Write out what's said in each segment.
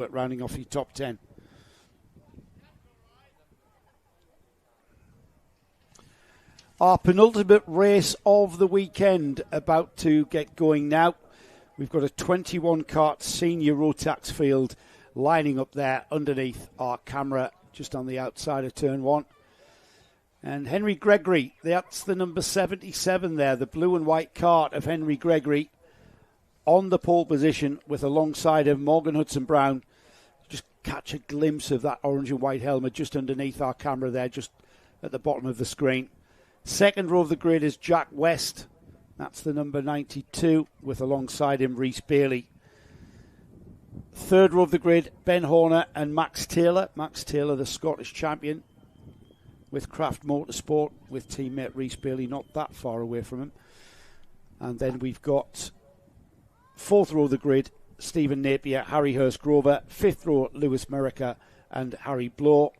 But rounding off your top 10. Our penultimate race of the weekend about to get going now. We've got a 21 kart senior Rotax field lining up there underneath our camera just on the outside of turn 1. And Henry Gregory, that's the number 77 there, the blue and white kart of Henry Gregory on the pole position with alongside him Morgan Hudson-Brown. Just catch a glimpse of that orange and white helmet just underneath our camera there, just at the bottom of the screen. Second row of the grid is Jack West. That's the number 92 with alongside him Rhys Bailey. Third row of the grid, Ben Horner and Max Taylor. Max Taylor, the Scottish champion with Craft Motorsport, with teammate Rhys Bailey not that far away from him. And then we've got fourth row of the grid, Stephen Napier, Harry Hurst-Grover. Fifth row, Lewis Merica and Harry Blow.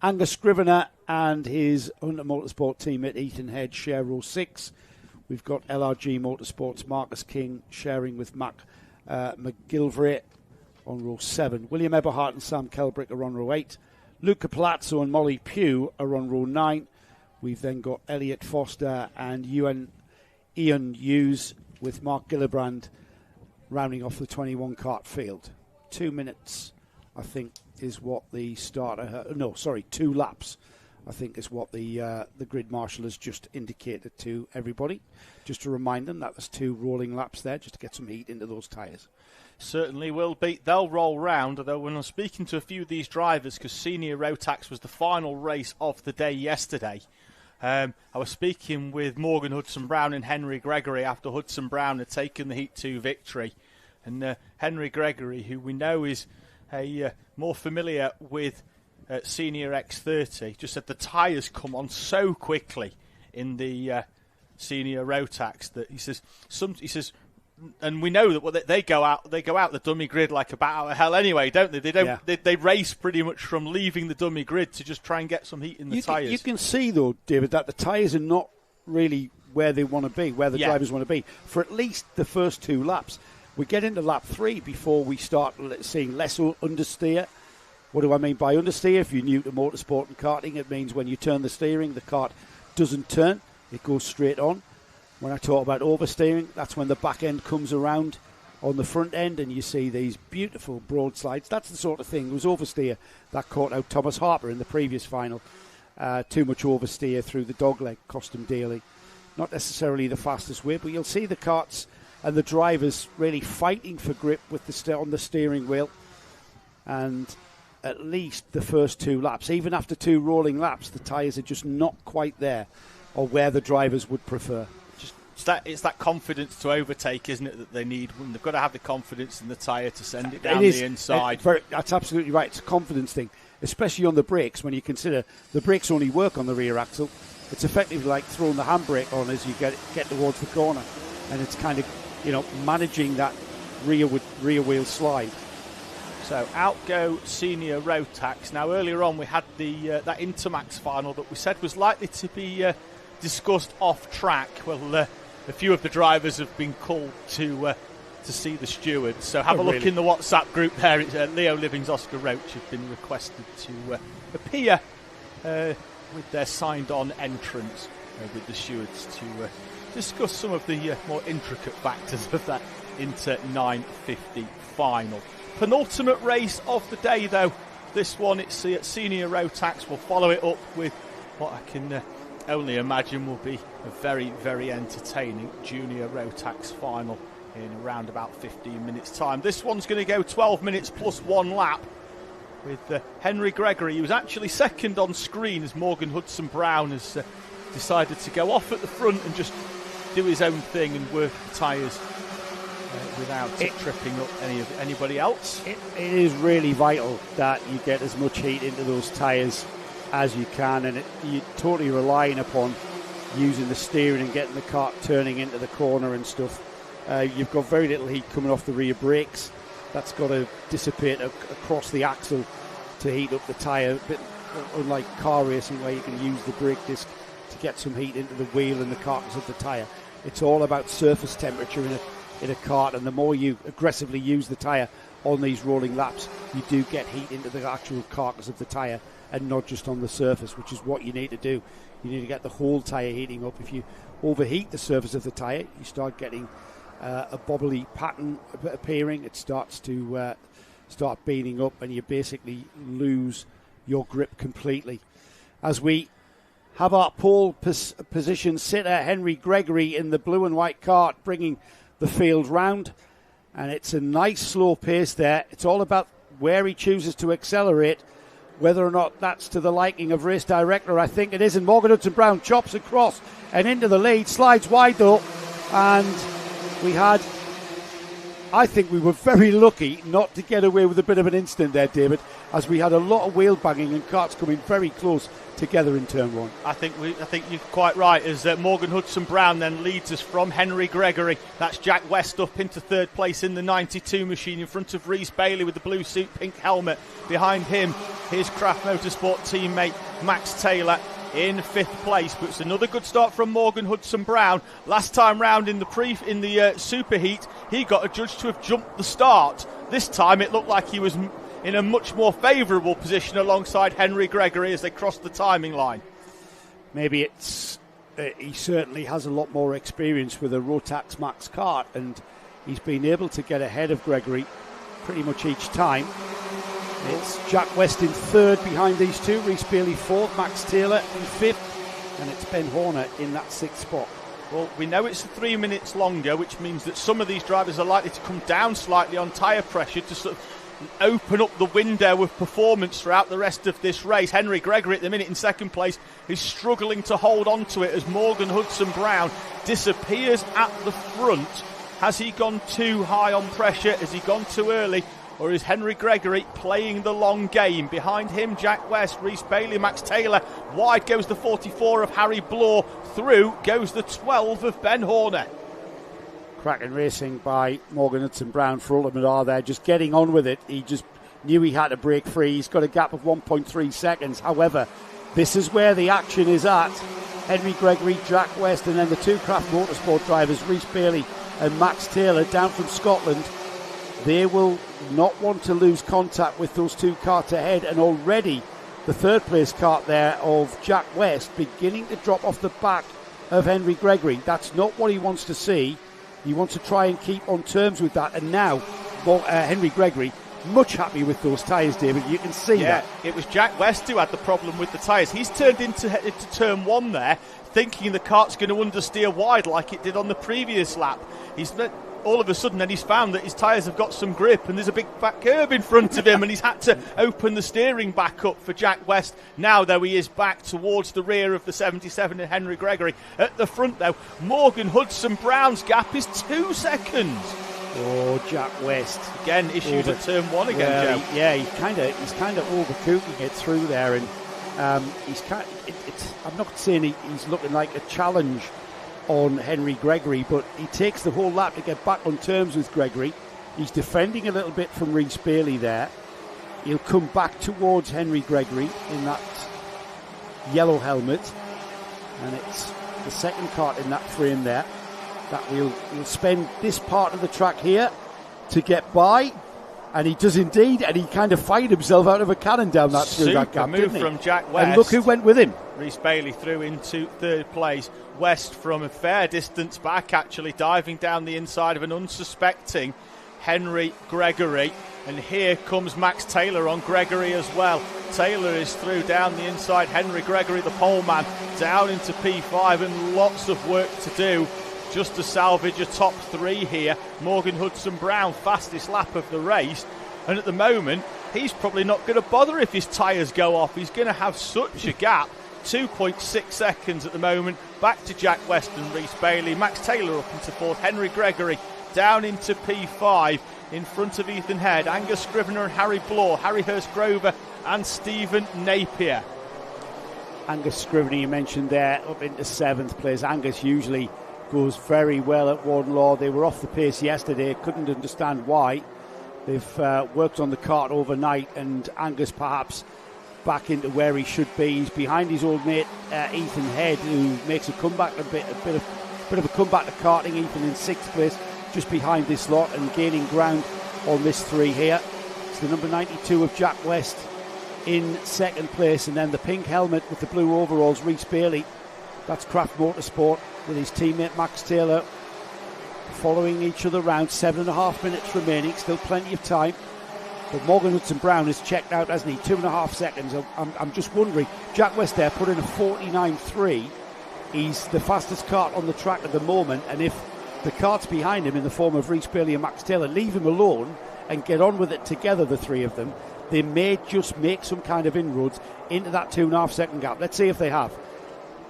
Angus Scrivener and his Hunter Motorsport teammate Ethan Head share row 6. We've got LRG Motorsports, Marcus King sharing with Mac McGilvray on row 7. William Eberhardt and Sam Kelbrick are on row 8. Luca Palazzo and Molly Pugh are on row 9. We've then got Elliot Foster and Ian Hughes with Mark Gillibrand rounding off the 21 kart field. 2 minutes, I think, is what the starter... 2 laps, I think, is what the grid marshal has just indicated to everybody. Just to remind them that there's 2 rolling laps there, just to get some heat into those tyres. Certainly will be. They'll roll round, although when I'm speaking to a few of these drivers, because Senior Rotax was the final race of the day yesterday, I was speaking with Morgan Hudson-Brown and Henry Gregory after Hudson-Brown had taken the Heat 2 victory. And Henry Gregory, who we know is more familiar with Senior X30, just said the tyres come on so quickly in the Senior Rotax that he says, and we know that they go out the dummy grid like a bat out of hell anyway, don't they? They don't. Yeah. They race pretty much from leaving the dummy grid to just try and get some heat in the tyres. You can see though, David, that the tyres are not really where they want to be, where the drivers want to be for at least the first 2 laps. We get into lap 3 before we start seeing less understeer. What do I mean by understeer? If you're new to motorsport and karting, it means when you turn the steering, the kart doesn't turn; it goes straight on. When I talk about oversteering, that's when the back end comes around on the front end and you see these beautiful broad slides. That's the sort of thing. It was oversteer that caught out Thomas Harper in the previous final. Too much oversteer through the dogleg cost him dearly. Not necessarily the fastest way, but you'll see the karts and the drivers really fighting for grip with on the steering wheel. And at least the first 2 laps, even after 2 rolling laps, the tyres are just not quite there or where the drivers would prefer. It's that confidence to overtake, isn't it, that they need? They've got to have the confidence in the tyre to send it down the inside. That's absolutely right. It's a confidence thing, especially on the brakes. When you consider the brakes only work on the rear axle, it's effectively like throwing the handbrake on as you get towards the corner, and it's kind of managing that rear wheel slide. So out go Senior Rotax. Now earlier on we had that Intermax final that we said was likely to be discussed off track. Well, a few of the drivers have been called to see the stewards. So have a look in the WhatsApp group there. It's Leo Livings, Oscar Roach have been requested to appear with their signed-on entrance with the stewards to discuss some of the more intricate factors of that Inter 950 final. Penultimate race of the day, though. This one, it's at Senior Rotax. We'll follow it up with what I can only imagine will be a very, very entertaining Junior Rotax final in around about 15 minutes' time. This one's going to go 12 minutes plus 1 lap with Henry Gregory, who was actually second on screen as Morgan Hudson-Brown has decided to go off at the front and just do his own thing and work the tyres without tripping up anybody else. It is really vital that you get as much heat into those tyres as you can, and you're totally relying upon using the steering and getting the kart turning into the corner and stuff. You've got very little heat coming off the rear brakes. That's got to dissipate across the axle to heat up the tyre, a bit unlike car racing where you can use the brake disc to get some heat into the wheel and the carcass of the tyre. It's all about surface temperature in in a kart, and the more you aggressively use the tyre on these rolling laps, you do get heat into the actual carcass of the tyre and not just on the surface, which is what you need to do. You need to get the whole tyre heating up. If you overheat the surface of the tyre, you start getting a bobbly pattern appearing. It starts to start beating up, and you basically lose your grip completely. As we have our pole position sitter, Henry Gregory, in the blue and white kart, bringing the field round. And it's a nice slow pace there. It's all about where he chooses to accelerate, whether or not that's to the liking of race director. I think it is. And Morgan Hudson-Brown chops across and into the lead, slides wide though. And I think we were very lucky not to get away with a bit of an incident there, David, as we had a lot of wheel banging and karts coming very close together in turn one. I think you're quite right, as Morgan Hudson-Brown then leads us from Henry Gregory. That's Jack West up into third place in the 92 machine, in front of Rhys Bailey with the blue suit, pink helmet. Behind him, his Craft Motorsport teammate Max Taylor in fifth place. But it's another good start from Morgan Hudson-Brown. Last time round in the superheat, he got adjudged to have jumped the start. This time it looked like he was in a much more favourable position alongside Henry Gregory as they crossed the timing line. Maybe it's he certainly has a lot more experience with a Rotax Max kart, and he's been able to get ahead of Gregory pretty much each time. It's Jack West in third behind these two, Rhys Bailey fourth, Max Taylor in fifth, and it's Ben Horner in that sixth spot. Well, we know it's 3 minutes longer, which means that some of these drivers are likely to come down slightly on tyre pressure to sort of open up the window of performance throughout the rest of this race. Henry Gregory at the minute in second place is struggling to hold on to it as Morgan Hudson-Brown disappears at the front. Has he gone too high on pressure? Has he gone too early? Or is Henry Gregory playing the long game? Behind him, Jack West, Rhys Bailey, Max Taylor. Wide goes the 44 of Harry Bloor. Through goes the 12 of Ben Horner. Cracking racing by Morgan Hudson-Brown for Ultimate R there, just getting on with it. He just knew he had to break free. He's got a gap of 1.3 seconds. However, this is where the action is at. Henry Gregory, Jack West, and then the two Craft Motorsport drivers, Rhys Bailey and Max Taylor, down from Scotland. They will not want to lose contact with those two karts ahead, and already the third place kart there of Jack West beginning to drop off the back of Henry Gregory. That's not what he wants to see. He wants to try and keep on terms with that, and now Henry Gregory much happy with those tyres, David. You can see that. It was Jack West who had the problem with the tyres. He's turned into turn one there, thinking the kart's going to understeer wide like it did on the previous lap. All of a sudden then he's found that his tyres have got some grip and there's a big fat curb in front of him, and he's had to open the steering back up for Jack West. Now though, he is back towards the rear of the 77 and Henry Gregory. At the front though, Morgan Hudson-Brown's gap is 2 seconds. Oh, Jack West again issues at turn one again, Joe. Yeah, he's kind of overcooking it through there, and I'm not saying he's looking like a challenge on Henry Gregory, but he takes the whole lap to get back on terms with Gregory. He's defending a little bit from Rhys Bailey there. He'll come back towards Henry Gregory in that yellow helmet, and it's the second kart in that frame there that will spend this part of the track here to get by, and he does indeed, and he kind of fired himself out of a cannon down that through that gap, didn't he? From Jack West. And look who went with him. Rhys Bailey through into third place. West from a fair distance back, actually diving down the inside of an unsuspecting Henry Gregory. And here comes Max Taylor on Gregory as well. Taylor is through down the inside. Henry Gregory, the pole man, down into P5, and lots of work to do just to salvage a top three here. Morgan Hudson-Brown, fastest lap of the race. And at the moment, he's probably not going to bother if his tyres go off. He's going to have such a gap. 2.6 seconds at the moment. Back to Jack West and Rhys Bailey. Max Taylor up into fourth. Henry Gregory down into P5 in front of Ethan Head. Angus Scrivener and Harry Bloor. Harry Hurst-Grover and Stephen Napier. Angus Scrivener, you mentioned there, up into seventh place. Angus usually goes very well at Warden Law. They were off the pace yesterday. Couldn't understand why. They've worked on the kart overnight, and Angus perhaps back into where he should be. He's behind his old mate Ethan Head, who makes a comeback, a bit of a comeback to karting. Ethan in sixth place, just behind this lot and gaining ground on this 3 here. It's the number 92 of Jack West in second place, and then the pink helmet with the blue overalls, Rhys Bailey. That's Craft Motorsport with his teammate Max Taylor following each other round. 7.5 minutes remaining, still plenty of time. But Morgan Hudson-Brown has checked out, hasn't he? 2.5 seconds. I'm just wondering, Jack West there put in a 49.3. He's the fastest kart on the track at the moment, and if the karts behind him in the form of Rhys Bailey and Max Taylor leave him alone and get on with it together, the 3 of them, they may just make some kind of inroads into that 2.5 second gap. Let's see if they have.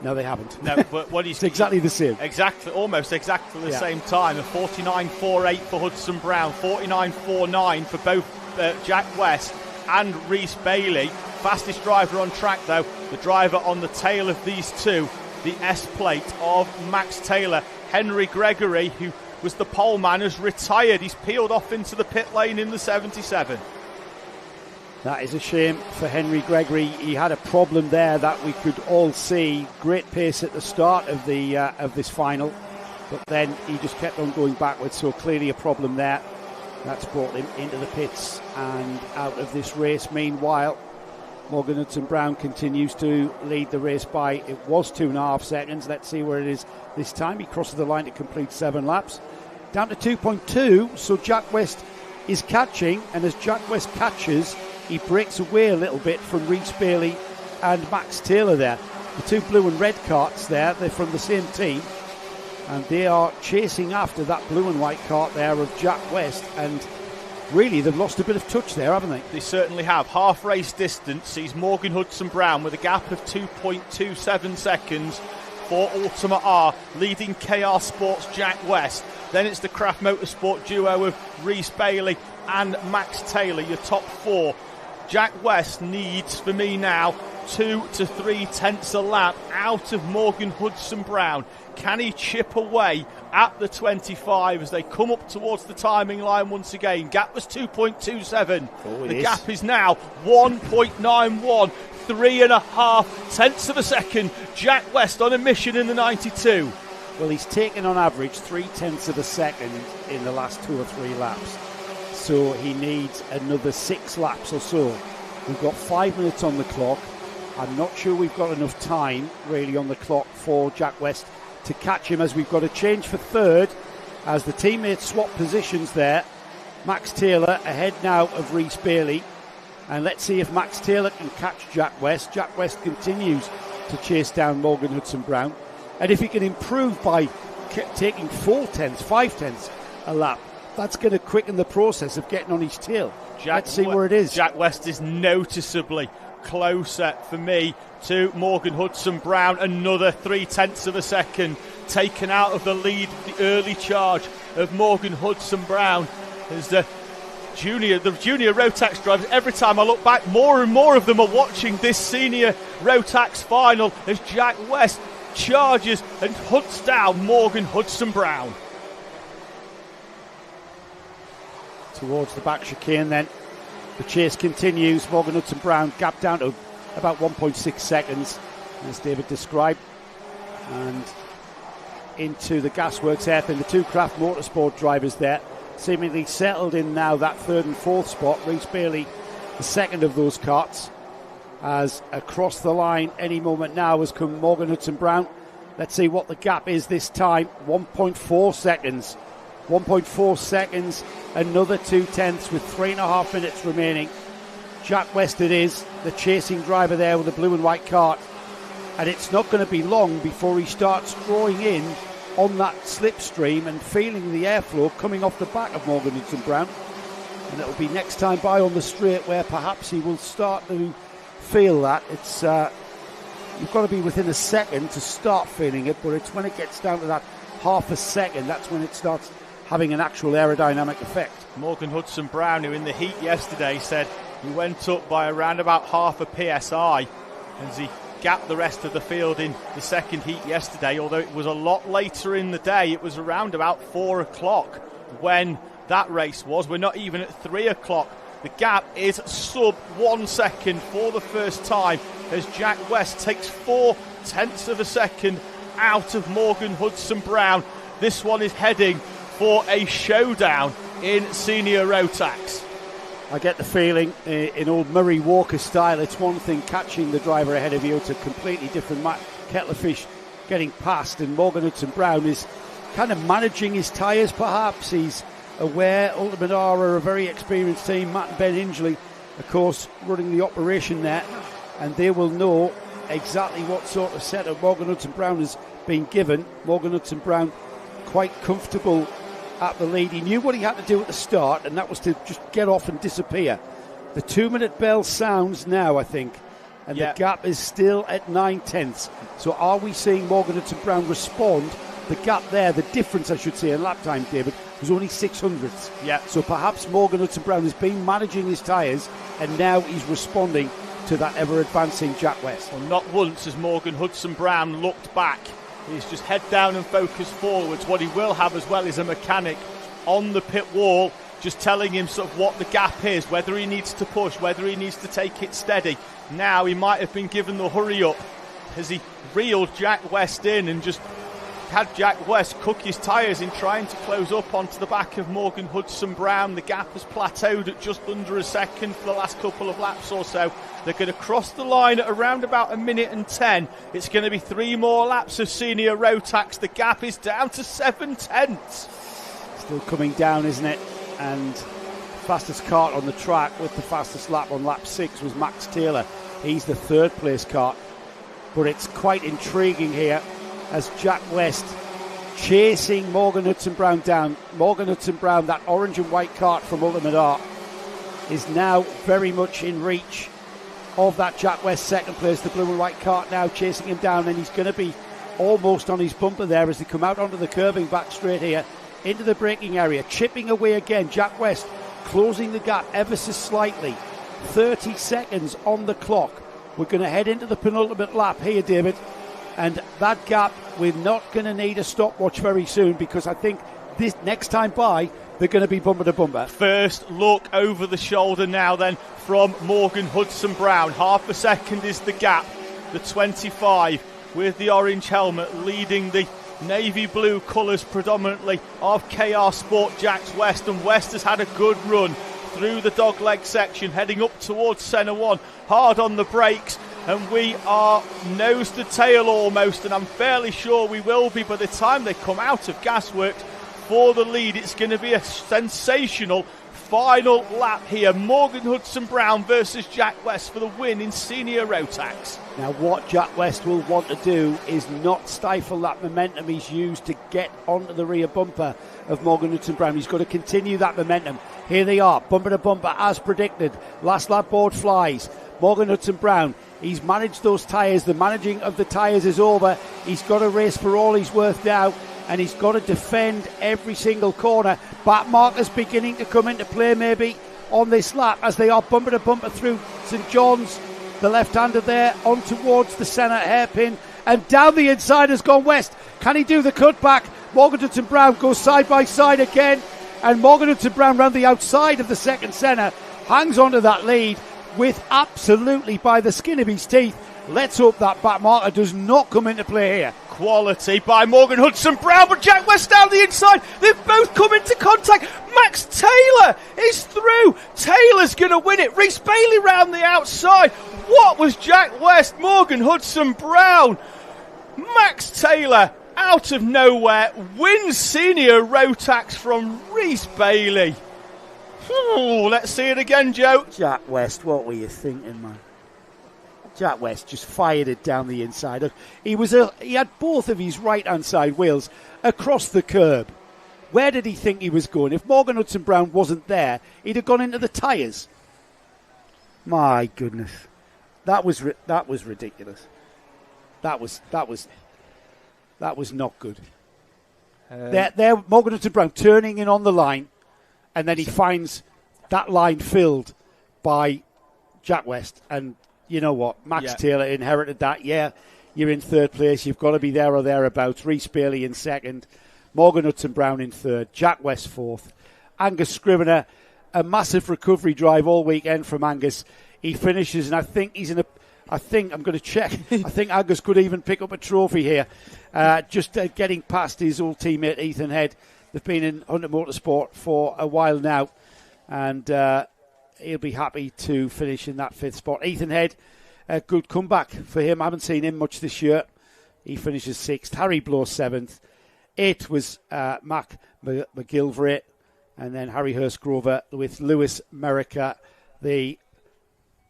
No, they haven't. No, but what he's it's exactly the same. Exactly, almost exactly the same time. A 49.48 for Hudson-Brown, 49.49 for both Jack West and Rhys Bailey. Fastest driver on track, though, the driver on the tail of these two, the S plate of Max Taylor. Henry Gregory, who was the pole man, has retired. He's peeled off into the pit lane in the 77. That is a shame for Henry Gregory. He had a problem there that we could all see. Great pace at the start of the of this final, but then he just kept on going backwards, so clearly a problem there. That's brought him into the pits and out of this race. Meanwhile, Morgan Hudson-Brown continues to lead the race by, it was 2.5 seconds. Let's see where it is this time. He crosses the line to complete 7 laps. Down to 2.2, so Jack West is catching, and as Jack West catches, he breaks away a little bit from Rhys Bailey and Max Taylor there. The 2 blue and red karts there, they're from the same team, and they are chasing after that blue and white kart there of Jack West, and really they've lost a bit of touch there, haven't they? They certainly have. Half race distance sees Morgan Hudson-Brown with a gap of 2.27 seconds for Ultima R, leading KR Sports Jack West. Then it's the Craft Motorsport duo of Rhys Bailey and Max Taylor, your top 4. Jack West needs, for me now, 2 to 3 tenths a lap out of Morgan Hudson-Brown. Can he chip away at the 25 as they come up towards the timing line once again? Gap was 2.27. The gap is now 1.91. 3.5 tenths of a second. Jack West on a mission in the 92. Well, he's taken on average 3 tenths of a second in the last 2 or 3 laps. So he needs another 6 laps or so. We've got 5 minutes on the clock. I'm not sure we've got enough time really on the clock for Jack West to catch him, as we've got a change for third as the teammates swap positions there. Max Taylor ahead now of Rhys Bailey, and let's see if Max Taylor can catch Jack West. Jack West continues to chase down Morgan Hudson-Brown, and if he can improve by taking 4 tenths, 5 tenths a lap, that's going to quicken the process of getting on his tail. Let's see where it is. Jack West is noticeably closer for me to Morgan Hudson-Brown. Another 3 tenths of a second taken out of the lead, the early charge of Morgan Hudson-Brown. As the junior Rotax drivers, every time I look back, more and more of them are watching this senior Rotax final as Jack West charges and hunts down Morgan Hudson-Brown. Towards the back chicane then. The chase continues. Morgan Hudson-Brown gap down to about 1.6 seconds, as David described. And into the gasworks hairpin. The 2 Craft Motorsport drivers there seemingly settled in now that 3rd and 4th spot. Rhys Bailey, the second of those karts, as across the line any moment now has come Morgan Hudson-Brown. Let's see what the gap is this time. 1.4 seconds. 1.4 seconds, another 2 tenths with 3.5 minutes remaining. Jack West it is, the chasing driver there with the blue and white kart. And it's not going to be long before he starts drawing in on that slipstream and feeling the airflow coming off the back of Morgan Hudson-Brown. And it'll be next time by on the straight where perhaps he will start to feel that. It's you've got to be within a second to start feeling it, but it's when it gets down to that half a second, that's when it starts having an actual aerodynamic effect. Morgan Hudson-Brown, who in the heat yesterday said he went up by around about half a PSI as he gapped the rest of the field in the second heat yesterday, although it was a lot later in the day. It was around about 4 o'clock when that race was. We're not even at 3 o'clock. The gap is sub 1 second for the first time as Jack West takes 4 tenths of a second out of Morgan Hudson-Brown. This one is heading for a showdown in senior Rotax. I get the feeling, in old Murray Walker style, it's one thing catching the driver ahead of you, it's a completely different kettle of fish getting past, and Morgan Hudson-Brown is kind of managing his tyres perhaps. He's aware Ultimate R are a very experienced team. Matt and Ben Ingley, of course, running the operation there, and they will know exactly what sort of setup Morgan Hudson-Brown has been given. Morgan Hudson-Brown quite comfortable at the lead. He knew what he had to do at the start, and that was to just get off and disappear. The 2-minute bell sounds now, I think, and the gap is still at 9/10. So are we seeing Morgan Hudson-Brown respond? The gap there, the difference I should say in lap time, David, was only 600ths. Yeah. So perhaps Morgan Hudson-Brown has been managing his tyres, and now he's responding to that ever-advancing Jack West. Well, not once has Morgan Hudson-Brown looked back. He's just head down and focused forwards. What he will have as well is a mechanic on the pit wall just telling him sort of what the gap is, whether he needs to push, whether he needs to take it steady. Now he might have been given the hurry up as he reeled Jack West in and just had Jack West cook his tyres in trying to close up onto the back of Morgan Hudson-Brown. The gap has plateaued at just under a second for the last couple of laps or so. They're going to cross the line at around about 1:10. It's going to be 3 more laps of senior Rotax. The gap is down to 7/10. Still coming down, isn't it? And fastest kart on the track with the fastest lap on lap 6 was Max Taylor. He's the 3rd place kart. But it's quite intriguing here as Jack West chasing Morgan Hudson-Brown down. Morgan Hudson-Brown, that orange and white kart from Ultimate Art, is now very much in reach of that Jack West 2nd place. The blue and white kart now chasing him down, and he's going to be almost on his bumper there as they come out onto the curving back straight here into the braking area, chipping away again. Jack West closing the gap ever so slightly. 30 seconds on the clock. We're going to head into the penultimate lap here, David. And that gap, we're not going to need a stopwatch very soon, because I think this next time by, they're going to be bumper to bumper. First look over the shoulder now then from Morgan Hudson-Brown. Half a second is the gap. The 25 with the orange helmet leading the navy blue colours predominantly of KR Sport Jacks West. And West has had a good run through the dogleg section, heading up towards centre 1. Hard on the brakes. And we are nose to tail almost, and I'm fairly sure we will be by the time they come out of Gasworks for the lead. It's going to be a sensational final lap here. Morgan Hudson-Brown versus Jack West for the win in senior Rotax. Now what Jack West will want to do is not stifle that momentum he's used to get onto the rear bumper of Morgan Hudson-Brown. He's got to continue that momentum. Here they are, bumper to bumper as predicted. Last lap board flies. Morgan Hudson-Brown, he's managed those tyres. The managing of the tyres is over. He's got to race for all he's worth now, and he's got to defend every single corner. Back markers beginning to come into play maybe on this lap as they are bumper to bumper through St John's. The left-hander there on towards the centre hairpin, and down the inside has gone West. Can he do the cutback? Morgan Hudson-Brown goes side by side again, and Morgan Hudson-Brown round the outside of the second centre hangs onto that lead with absolutely by the skin of his teeth. Let's hope that back marker does not come into play here. Quality by Morgan Hudson-Brown, but Jack West down the inside. They've both come into contact. Max Taylor is through. Taylor's going to win it. Rhys Bailey round the outside. What was Jack West? Morgan Hudson-Brown. Max Taylor out of nowhere wins senior Rotax from Rhys Bailey. Ooh, let's see it again, Joe. Jack West, what were you thinking, man? Jack West just fired it down the inside. He had both of his right-hand side wheels across the curb. Where did he think he was going? If Morgan Hudson-Brown wasn't there, he'd have gone into the tyres. My goodness, that was ridiculous. That was not good. There, Morgan Hudson-Brown turning in on the line, and then he finds that line filled by Jack West. And you know what? Max Taylor inherited that. Yeah, you're in 3rd place. You've got to be there or thereabouts. Rhys Bailey in 2nd. Morgan Hudson-Brown in 3rd. Jack West 4th. Angus Scrivener, a massive recovery drive all weekend from Angus. He finishes, and I think he's in a... I'm going to check. I think Angus could even pick up a trophy here. Just getting past his old teammate Ethan Head They've been in Hunter Motorsport for a while now, and he'll be happy to finish in that 5th spot. Ethan Head, a good comeback for him. I haven't seen him much this year. He finishes 6th. Harry Blow 7th. 8th was Mac McGilvray, and then Harry Hurstgrover with Lewis Merica, the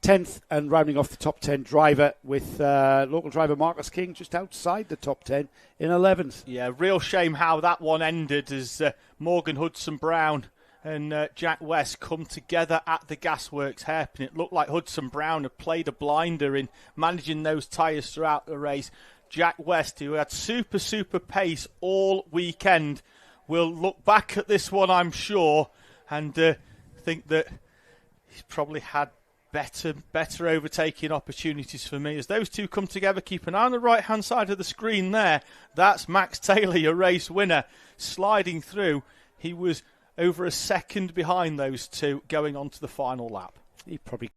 10th, and rounding off the top 10 driver with local driver Marcus King just outside the top 10 in 11th. Yeah, real shame how that one ended as Morgan Hudson-Brown and Jack West come together at the Gasworks hairpin. It looked like Hudson-Brown had played a blinder in managing those tyres throughout the race. Jack West, who had super pace all weekend, will look back at this one, I'm sure, and think that he's probably had better overtaking opportunities for me. As those two come together, keep an eye on the right-hand side of the screen there. That's Max Taylor, your race winner, sliding through. He was over a second behind those two going on to the final lap. He probably